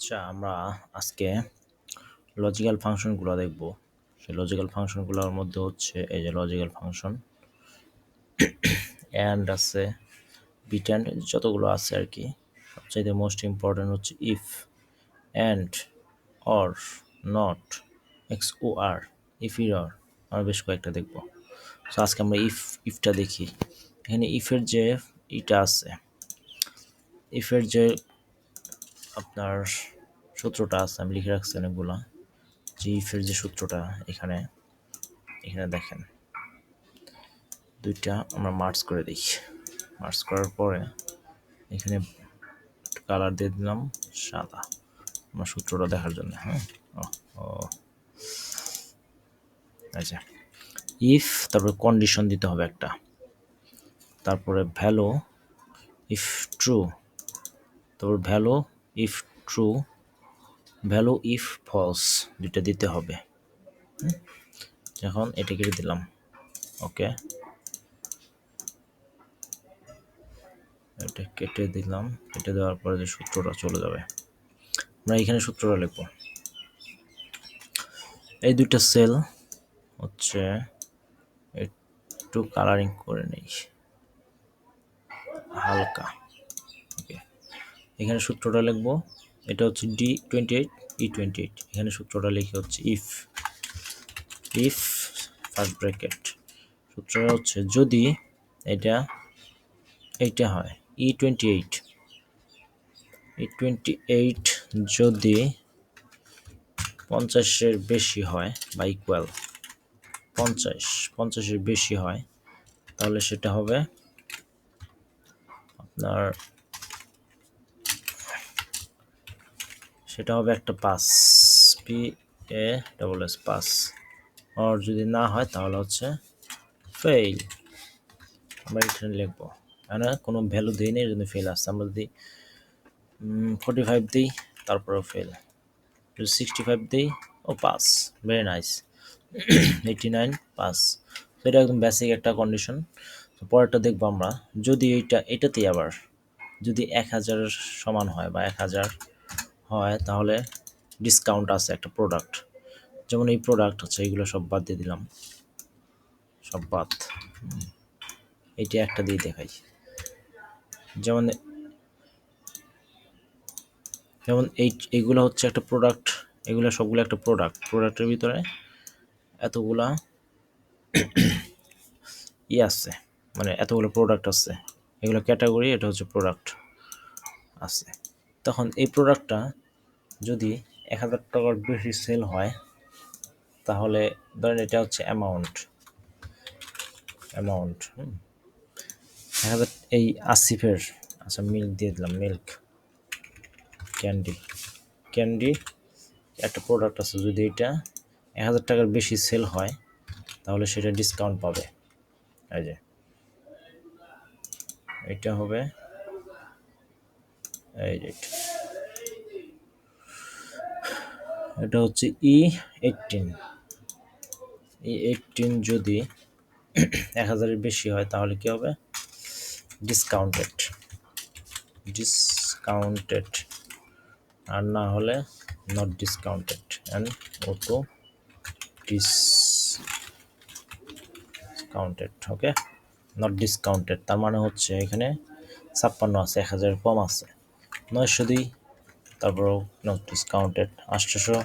আচ্ছা, আমরা আজকে লজিক্যাল ফাংশনগুলো দেখব। সেই লজিক্যাল ফাংশনগুলোর মধ্যে হচ্ছে এই যে লজিক্যাল ফাংশন অ্যান্ড আছে, বিট অ্যান্ড যতগুলো আছে আর কি। সবচাইতে মোস্ট ইম্পর্টেন্ট হচ্ছে if, and, or, not, X O R, if error, আমরা বেশ কয়েকটা দেখব। সো আজকে আমরা ইফটা দেখি। এখানে ইফের যে ইটা আছে, ইফের যে আপনার সূত্রটা আছে, আমি লিখে রাখছি অনেকগুলা। যে ইফের যে সূত্রটা এখানে এখানে দেখেন, দুইটা আমরা মার্জ করে দিই। মার্জ করার পরে এখানে কালার দিয়ে দিলাম সাদা, আমার সূত্রটা দেখার জন্য। হ্যাঁ, ও আচ্ছা, ইফ তারপরে কন্ডিশন দিতে হবে একটা, তারপরে ভ্যালু ইফ ট্রু, তারপর value if true, value if false, দুইটা দিতে হবে। এখন এটা কেটে দিলাম, ওকে, এটা কেটে দিলাম। কেটে দেওয়ার পরে যে সূত্রটা চলে যাবে, আমরা এখানে সূত্রটা লিখব। এই দুইটা সেল হচ্ছে একটু কালারিং করে নেই হালকা, ওকে। এখানে সূত্রটা লিখব, এটা হচ্ছে D28 E28। এখানে সূত্রটা লিখে হচ্ছে ইফ ফার্স্ট ব্র্যাকেট, সূত্রটা হচ্ছে যদি এইটা হয় E28 যদি 50-এর বেশি হয় বা ইকুয়াল 50-এর বেশি হয়, তাহলে সেটা হবে আপনার একটা পাস, PASS পাস। আর যদি না হয় তাহলে হচ্ছে ফেইল। আমরা এখানে লিখবো, মানে কোনো ভ্যালু দিই না, এর জন্য ফেল আসছে। আমরা যদি 45 দিই তারপরেও ফেল, যদি 65 দিই ও পাস, ভেরি নাইস। 89 পাস। তো এটা একদম বেসিক একটা কন্ডিশন। তো পরেরটা দেখবো আমরা, যদি এটাতেই আবার যদি 1000 সমান হয় বা 1000 হয়, তাহলে ডিসকাউন্ট আছে একটা প্রোডাক্ট, যেমন এই প্রোডাক্ট হচ্ছে, এইগুলো সব বাদ দিয়ে দিলাম, সব বাদ। এইটা একটা দিয়ে দেখাই, যেমন যেমন এইগুলো হচ্ছে একটা প্রোডাক্ট, এগুলো সবগুলো একটা প্রোডাক্টের ভিতরে এতগুলা আছে, মানে এতগুলো প্রোডাক্ট আছে, এগুলো ক্যাটাগরি, এটা হচ্ছে প্রোডাক্ট আছে। তখন এই প্রোডাক্টটা যদি 1000 টাকার বেশি সেল হয়, তাহলে ধরেন এটা হচ্ছে অ্যামাউন্ট 1000। এই আসিফের, আচ্ছা মিল্ক দিয়ে দিলাম, মিল্ক ক্যান্ডি একটা প্রোডাক্ট আছে, যদি এটা 1000 টাকার বেশি সেল হয়, তাহলে সেটা ডিসকাউন্ট পাবে। এই যে এটা হবে, এই যে এটা হচ্ছে E18 যদি 1000-এর বেশি হয়, তাহলে কি হবে, ডিসকাউন্টেড, আর না হলে not discounted, and auto discounted. Okay, not discounted তার মানে হচ্ছে এখানে 56 আছে, 1000 কম আছে। 900 দিই, তারপরও নট ডিসকাউন্টেড। 800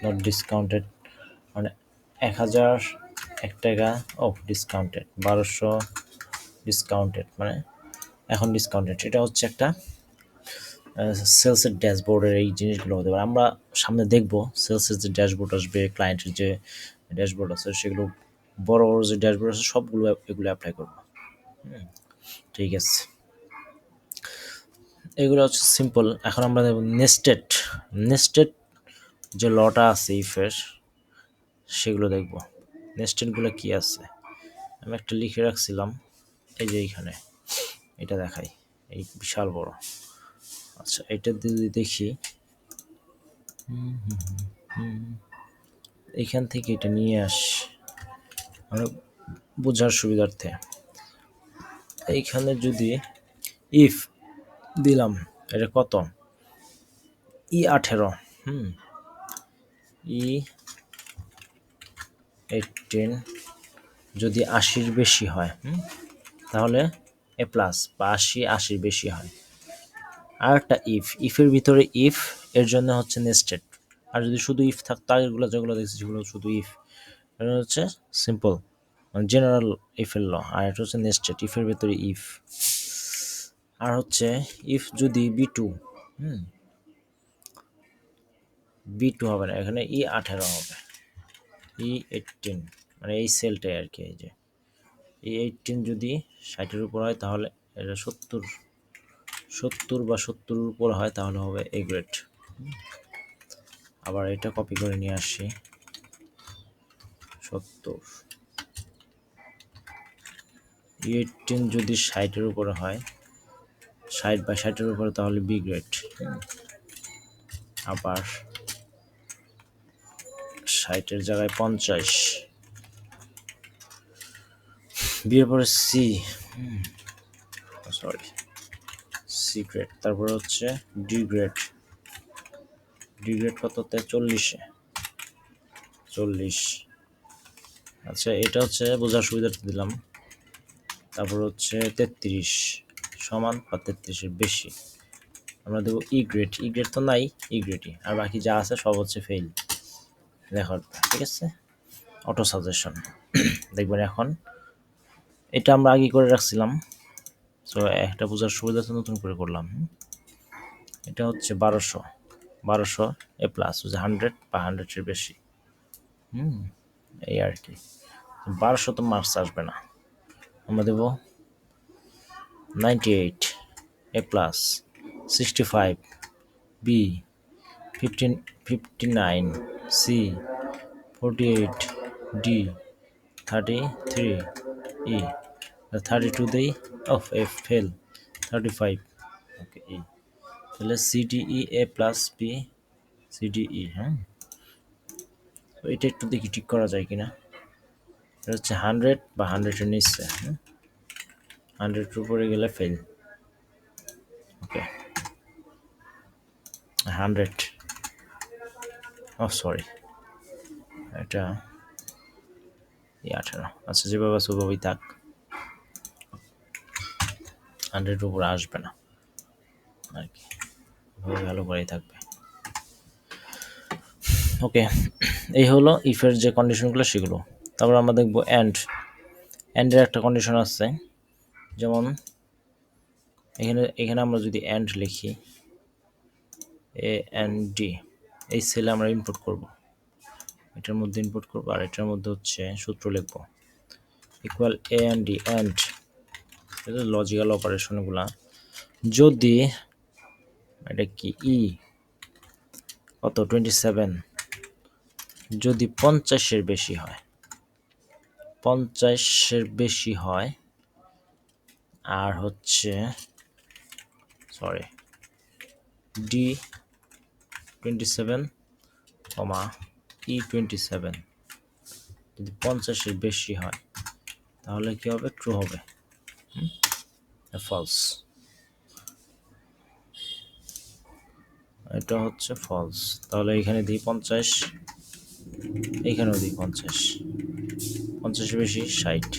নট ডিসকাউন্টেড, মানে 1000 1 টাকা অফ ডিসকাউন্টেড। 1200 ডিসকাউন্টেড, মানে এখন ডিসকাউন্টেড। এটা হচ্ছে একটা সেলসের ড্যাশবোর্ডের এই জিনিসগুলো হতে পারে। আমরা সামনে দেখব সেলসের যে ড্যাশবোর্ড আসবে, ক্লায়েন্টের যে ড্যাশবোর্ড আছে, সেগুলো বড় বড় যে ড্যাশবোর্ড আছে সবগুলো এগুলো অ্যাপ্লাই করবো। ঠিক আছে, এগুলো হচ্ছে সিম্পল। এখন আমরা নেস্টেড যে লটা আছে ইফের, সেগুলো দেখব। নেস্টেডগুলো কি আছে, আমি একটা লিখে রাখছিলাম, এই যে এইখানে এটা দেখাই, এই বিশাল বড়। আচ্ছা, এটা যদি দেখি, এইখান থেকে এটা নিয়ে মানে বোঝার সুবিধার্থে, এইখানে যদি ইফ দিলাম, এটা কত, E18 E18 যদি 80-র বেশি হয় তাহলে এ প্লাস বা 80-80-র বেশি হয়। আর একটা ইফের ভিতরে ইফ এর জন্য হচ্ছে নেস্টেড। আর যদি শুধু ইফ থাকতো আগেরগুলো যেগুলো দেখছি সেগুলো শুধু ইফ, এটা হচ্ছে সিম্পল মানে জেনারেল ইফের ল। আর এটা হচ্ছে নেস্টেড ইফের ভিতরে ইফ। আর হচ্ছে ইফ যদি বি2 বি2 হবে না, এখানে E18 হবে। E18 মানে এই সেলটাই আর কি, এই যে E18 যদি 60-এর উপর হয় তাহলে এটা 70 বা 70-এর উপর হয় তাহলে হবে এ গ্রেড। আবার এটা কপি করে নিয়ে আসি, 70 E18 যদি 60-এর উপরে হয়, 60 বা 60-এর উপরে তাহলে বি গ্রেড। আবার 60-এর জায়গায় 50, বিয়ের পরে সি সরি সি গ্রেড। তারপরে হচ্ছে ডি গ্রেড। ডি গ্রেড কততে? 40-এ 40। আচ্ছা এটা হচ্ছে বোঝার সুবিধার্থে দিলাম। তারপর হচ্ছে 33 সমান বা 33-এর বেশি আমরা দেবো ই গ্রেড। ই গ্রেড তো নাই, ই গ্রেডই। আর বাকি যা আছে সব হচ্ছে ফেল লেখার, ঠিক আছে? অটো সাজেশন দেখবেন। এখন এটা আমরা আগে করে রাখছিলাম, সো একটা বোঝার সুবিধার্থে নতুন করে করলাম। এটা হচ্ছে 1200 এ প্লাস হচ্ছে 100 বা 100-এর বেশি। এই আর কি। 1200 তো মার্কস আসবে না, আমরা দেবো 98 এ প্লাস, 65 বি, 59 সি, 48 ডি, 33 ই, 32 দেই অফ এফ ফেল, 35 ওকে ই। তাহলে সিডিই এ প্লাস বি সিডিই। তো এটা একটু দেখি ঠিক করা যায় কিনা। এটা হচ্ছে 100 বা 100-এর নিচে, 100-এর উপরে গেলে ফেল। ওকে 100 সরি এটা 18। আচ্ছা যেভাবে আছে ওভাবেই থাক, 100-এর উপরে আসবে না আর কি, ভালো করেই থাকবে। ওকে এই হলো ইফের যে কন্ডিশনগুলো সেগুলো। তারপর আমরা দেখবো এন্ডের একটা কন্ডিশন আছে। যেমন এখানে আমরা যদি এন্ড লিখি এ এন ডি, এই সেলে আমরা ইনপুট করব, এটার মধ্যে ইনপুট করব আর এটার মধ্যে হচ্ছে সূত্র লিখব equal A N D and. এটা লজিক্যাল অপারেশনগুলা। যদি এটা কি ই কত 27 যদি 50-এর বেশি হয়, 50-এর বেশি হয় আর হচ্ছে সরি ডি 27 কমা ই 27 যদি 50-এর বেশি হয় তাহলে কি হবে? ট্রু হবে, ফলস। এটা হচ্ছে ফলস। তাহলে এখানে দিই 50, এখানেও দিই 50, 50-এর বেশি 60,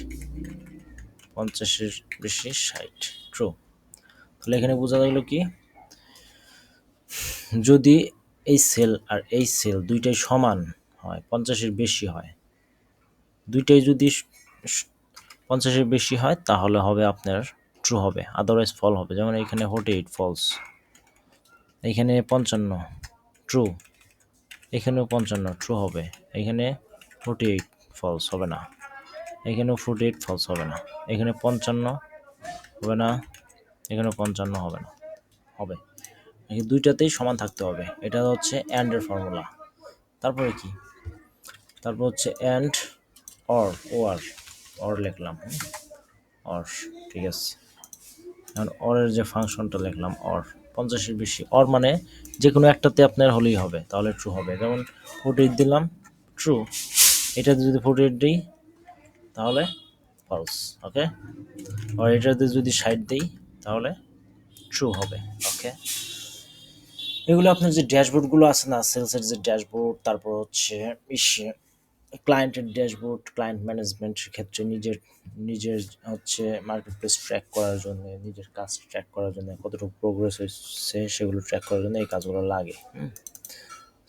50-এর বেশি 60 ট্রু। তাহলে এখানে বোঝা গেল কি, যদি এই সেল আর এই সেল দুইটাই সমান হয়, 50-এর বেশি হয়, দুইটাই যদি 50-এর বেশি হয় তাহলে হবে আপনার ট্রু হবে, আদারওয়াইজ ফল হবে। যেমন এখানে 48 ফলস, এখানে 55 ট্রু, এখানেও 55 ট্রু হবে, এখানে 48 ফলস হবে না, এখানেও 48 ফলস হবে না, এখানে 55 হবে না, এখানেও 55 হবে না, হবে দুইটাতেই সমান থাকতে হবে। এটা হচ্ছে অ্যান্ডের ফর্মুলা। তারপরে কি, তারপর হচ্ছে অ্যান্ড অর লিখলাম, অর ঠিক আছে। আর অরের যে ফাংশনটা লিখলাম অর 50-এর বেশি, অর মানে যে কোনো একটাতে আপনার হলেই হবে, তাহলে ট্রু হবে। যেমন 48 দিলাম ট্রু, এটাতে যদি 48 দিই তাহলে ফলস, ওকে। আর এটাতে যদি 60 দিই তাহলে ট্রু হবে, ওকে। এগুলো আপনার যে ড্যাশবোর্ডগুলো আছে না, সেলসের যে ড্যাশবোর্ড, তারপর হচ্ছে ইসে ক্লায়েন্টের ড্যাশবোর্ড, ক্লায়েন্ট ম্যানেজমেন্টের ক্ষেত্রে নিজের হচ্ছে মার্কেট প্লেস ট্র্যাক করার জন্য, নিজের কাজ ট্র্যাক করার জন্য, কতটুকু প্রোগ্রেস হচ্ছে সেগুলো ট্র্যাক করার জন্য এই কাজগুলো লাগে।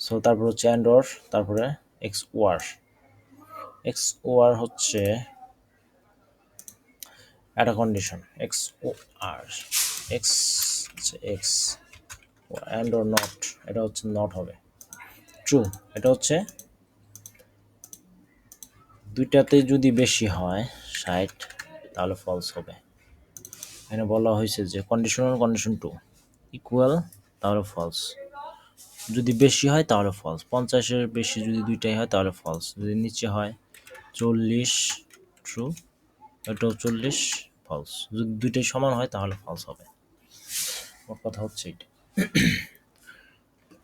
সো তারপর হচ্ছে অ্যান্ডর, তারপরে এক্স ওয়ার হচ্ছে একটা কন্ডিশন, আর X X and or not, এটা হচ্ছে নট হবে ট্রু। এটা হচ্ছে দুইটাতে যদি বেশি হয় 60 তাহলে ফলস হবে। এখানে বলা হয়েছে যে কন্ডিশন টু ইকুয়াল তাহলে ফলস, যদি বেশি হয় তাহলে ফলস, 50-এর বেশি যদি দুইটাই হয় তাহলে ফলস, যদি নিচে হয় 40 ট্রু, এটাও 40 ফলস, যদি দুইটাই সমান হয় তাহলে ফলস হবে। মোট কথা হচ্ছে এটা।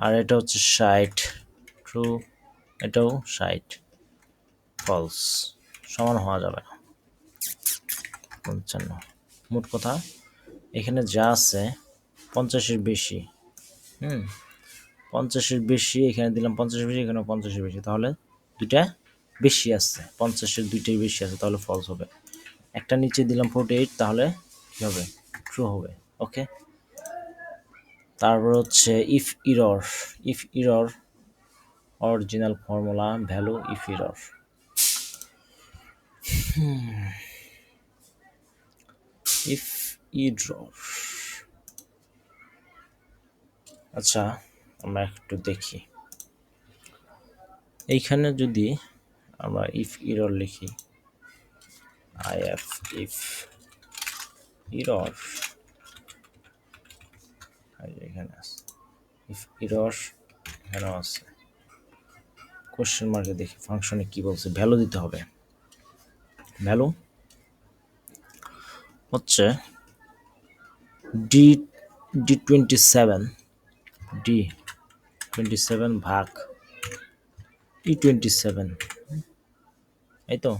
আর এটা হচ্ছে 60 ট্রু, এটাও 60 ফলস, সমান হওয়া যাবে না 55। মোট কথা এখানে যা আছে 50-এর বেশি, 50-এর বেশি, এখানে দিলাম 50-এর বেশি, এখানে 50-এর বেশি, তাহলে দুইটা বেশি আছে, 50-এর দুইটাই বেশি আছে, তাহলে ফলস হবে। একটা নিচে দিলাম 48, তাহলে কি হবে? ট্রু হবে। ওকে, তারপর হচ্ছে if error original formula value if error. আচ্ছা, আমরা একটু দেখি এইখানে যদি আমরা ইফ ইরর লিখি, ইফ ইরর, এখানে আছে ইফ ইরর, এখানেও আছে কোশ্চেন মার্কে, দেখি ফাংশনে কি বলছে। ভ্যালু দিতে হবে, ভ্যালু হচ্ছে ডি ডি27 ডি27 ভাগ ই27, এই তো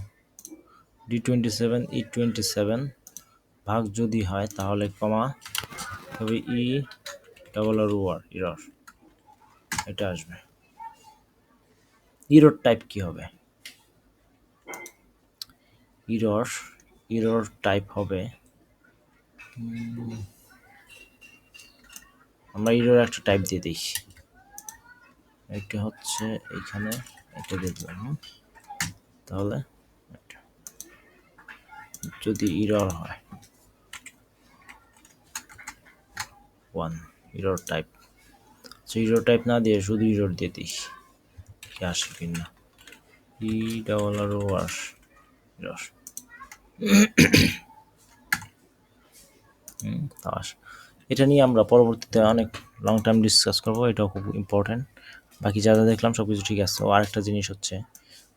ডি27 ভাগ যদি হয় তাহলে কমা তবে ইরর, এটা আসবে। ইরর টাইপ কি হবে? ইরর টাইপ হবে, আমরা ইরর একটা টাইপ দিয়ে দিই, এটা হচ্ছে এইখানে এটা দিয়ে দিলাম। তাহলে যদি ইরর হয় 1 ইরর টাইপ, ইরর টাইপ না দিয়ে শুধু ইরর দিয়ে দিই, কি আসে কিনা ইরর। এটা নিয়ে আমরা পরবর্তীতে অনেক লং টাইম ডিসকাস করবো, এটাও খুব ইম্পর্টেন্ট। বাকি যা যা দেখলাম সব কিছু ঠিক আছে। ও আরেকটা জিনিস হচ্ছে,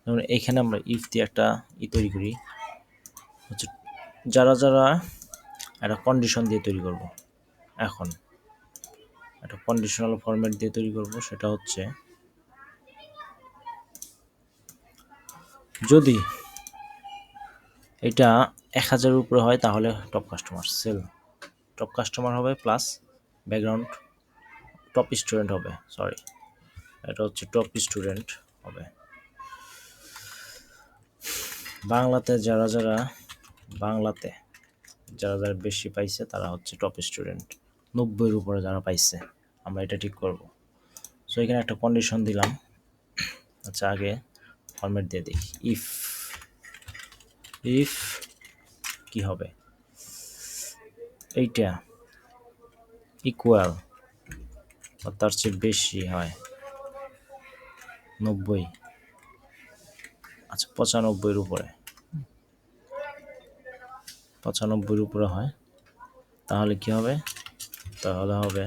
যেমন এইখানে আমরা ইফ দিয়ে একটা তৈরি করি, হচ্ছে যারা একটা কন্ডিশন দিয়ে তৈরি করব। এখন একটা কন্ডিশনাল ফরম্যাট দিয়ে তৈরি করব, সেটা হচ্ছে যদি এটা 1000-এর উপরে হয় তাহলে টপ কাস্টমার হবে, প্লাস ব্যাকগ্রাউন্ড টপ স্টুডেন্ট হবে, সরি এটা হচ্ছে টপ স্টুডেন্ট হবে। বাংলাতে যারা বেশি পাইছে তারা হচ্ছে টপ স্টুডেন্ট, 90-এর উপরে যারা পাইছে, আমরা এটা ঠিক করব। সো এখানে একটা কন্ডিশন দিলাম। আচ্ছা, আগে ফরম্যাট দিয়ে দিই, ইফ কি হবে, এইটা ইকুয়াল তার চেয়ে বেশি হয় 90, আচ্ছা 95-এর উপরে, 95-এর উপরে হয়, তাহলে কি হবে? তাহলে হবে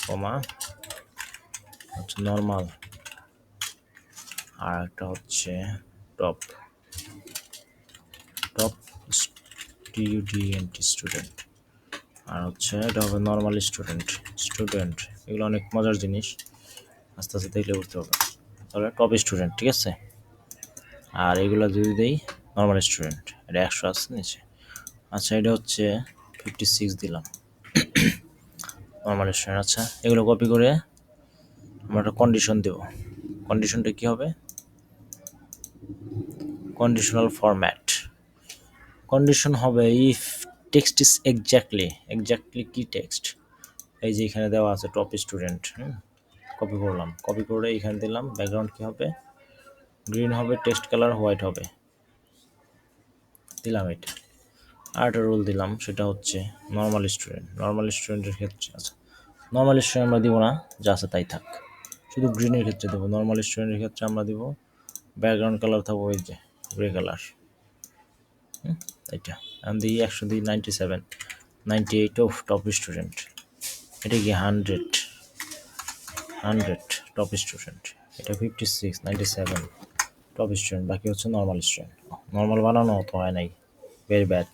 কমা হচ্ছে নর্মাল, আর একটা হচ্ছে টপ স্টুডেন্ট, আর হচ্ছে এটা হবে নর্মাল স্টুডেন্ট। এগুলো অনেক মজার জিনিস, আস্তে আস্তে দেখলে বুঝতে হবে। তাহলে টপ স্টুডেন্ট, ঠিক আছে। আর এগুলো যদি দেই নর্মাল স্টুডেন্ট, এটা 100 আছে নিচে। আচ্ছা, এটা হচ্ছে 56 দিলাম। Normal student. আচ্ছা, এগুলো কপি করে আমরা একটা কন্ডিশন দেব। কন্ডিশনটা কি হবে? Conditional format. কন্ডিশন হবে ইফ টেক্সট ইজ এক্স্যাক্টলি কি টেক্সট, এই যে এখানে দেওয়া আছে টপ স্টুডেন্ট। কপি করলাম, কপি করে এখানে দিলাম। ব্যাকগ্রাউন্ড কি হবে? গ্রিন হবে, টেক্সট কালার হোয়াইট হবে, দিলাম এটা। আর একটা রুল দিলাম, সেটা হচ্ছে নর্মাল স্টুডেন্ট। নর্মাল স্টুডেন্টের ক্ষেত্রে আচ্ছা, নর্মাল স্টুডেন্ট আমরা দিব না, যা আছে তাই থাক, শুধু গ্রিনের ক্ষেত্রে দেবো। নর্মাল স্টুডেন্টের ক্ষেত্রে আমরা দিব ব্যাকগ্রাউন্ড কালার থাকবো ওই যে গ্রে কালার, এটা। আমি দিই 100, দিই 97, 98 অফ টপ স্টুডেন্ট। এটা কি 100 টপ স্টুডেন্ট। এটা 56, 97 টপ স্টুডেন্ট। বাকি হচ্ছে নর্মাল স্টুডেন্ট। নর্মাল বানানো তো হয় নাই, ভেরি ব্যাড।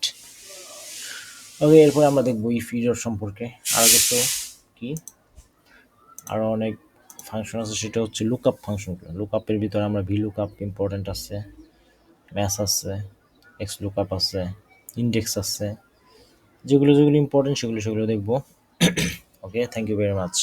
ওকে, এরপরে আমরা দেখবো ইফ ইরর সম্পর্কে আরও কিছু কি, আরও অনেক ফাংশন আছে। সেটা হচ্ছে লুকআপ ফাংশনগুলো। লুকআপের ভিতরে আমরা ভি লুকআপ ইম্পর্টেন্ট আছে, ম্যাথ আছে, এক্স লুকআপ আছে, ইন্ডেক্স আছে। যেগুলো যেগুলো ইম্পর্টেন্ট সেগুলো সেগুলো দেখবো। ওকে, থ্যাংক ইউ ভেরি মাচ।